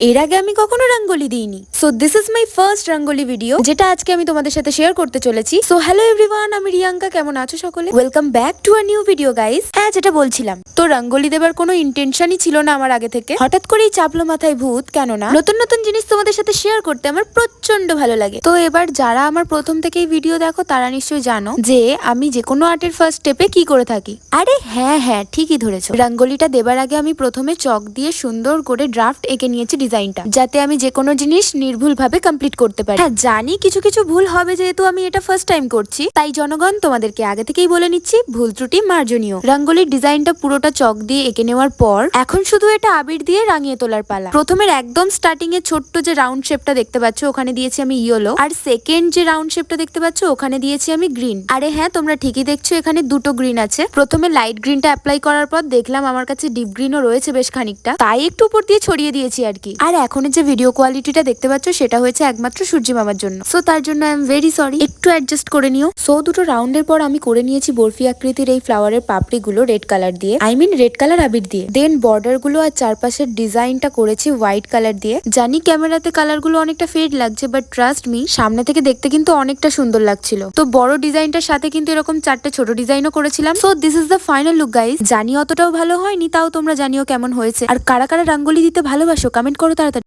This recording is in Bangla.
এর আগে আমি কখনো রঙ্গোলি দিইনি। So this is my first rangoli video, যেটা আজকে আমি তোমাদের সাথে শেয়ার করতে চলেছি। সো হ্যালো এভরিওয়ান, আমি রিয়াঙ্কা। কেমন আছো সকলে? Welcome back to a new video guys. হ্যাঁ, যেটা বলছিলাম, তো রঙ্গোলি দেবার কোনো ইন্টেনশনই ছিল না আমার আগে থেকে। হঠাৎ করেই চাপলো মাথায় ভূত, কেননা নতুন নতুন জিনিস তোমাদের সাথে শেয়ার করতে আমার প্রচন্ড ভালো লাগে। তো এবার যারা আমার প্রথম থেকেই ভিডিও দেখো তারা নিশ্চয়ই জানো যে আমি যে কোনো আর্টের ফার্স্ট স্টেপে কি করে থাকি। আরে হ্যাঁ, ঠিকই ধরেছো। রঙ্গোলিটা দেবার আগে আমি প্রথমে চক দিয়ে সুন্দর করে ড্রাফট এঁকে নিয়েছি ডিজাইনটা, যাতে আমি যে কোনো জিনিস নির্ভুল ভাবে কমপ্লিট করতে পারি। হ্যাঁ, জানি কিছু কিছু ভুল হবে, যেহেতু আমি এটা ফার্স্ট টাইম করছি। তাই জনগণ, তোমাদেরকে আগে থেকেই বলে নিচ্ছি, ভুল ত্রুটি মার্জনীয়। রঙ্গোলির ডিজাইনটা পুরোটা চক দিয়ে এঁকে নেওয়ার পর এখন শুধু এটা আবির দিয়ে রাঙিয়ে তোলার পালা। প্রথমের একদম স্টার্টিং এ ছোট্ট যে রাউন্ড শেপটা দেখতে পাচ্ছ, ওখানে দিয়েছি আমি ইয়েলো। আর সেকেন্ড যে রাউন্ড শেপটা দেখতে পাচ্ছ, ওখানে দিয়েছি আমি গ্রিন। আরে হ্যাঁ, তোমরা ঠিকই দেখছো, এখানে দুটো গ্রিন আছে। প্রথমে লাইট গ্রিনটা অ্যাপ্লাই করার পর দেখলাম আমার কাছে ডিপ গ্রিনও রয়েছে বেশ খানিকটা, তাই একটু উপর দিয়ে ছড়িয়ে দিয়েছি আর কি। আর এখন যে ভিডিও কোয়ালিটিটা দেখতে পাচ্ছ, সেটা হয়েছে একমাত্র সূর্যি মামার জন্য। সো তার জন্য আই এম ভেরি সরি, একটু অ্যাডজাস্ট করে নিও। সো দুটো রাউন্ডের পর আমি করে নিয়েছি বরফি আকৃতির এই ফ্লাওয়ারের পাপড়ি গুলো রেড কালার দিয়ে, রেড কালার আবির দিয়ে। দেন বর্ডার গুলো আর চারপাশের ডিজাইনটা করেছি হোয়াইট কালার দিয়ে। জানি ক্যামেরাতে কালার গুলো অনেকটা ফেড লাগছে, বাট ট্রাস্ট মি, সামনে থেকে দেখতে কিন্তু অনেকটা সুন্দর লাগছিল। তো বড় ডিজাইনটার সাথে কিন্তু এরকম চারটে ছোট ডিজাইনও করেছিলাম। So this is the final look guys. জানি অতটাও ভালো হয়নি, তাও তোমরা জানিও কেমন হয়েছে। আর কারা কারা রঙ্গোলি দিতে ভালোবাসো, কমেন্ট করো তাড়াতাড়ি।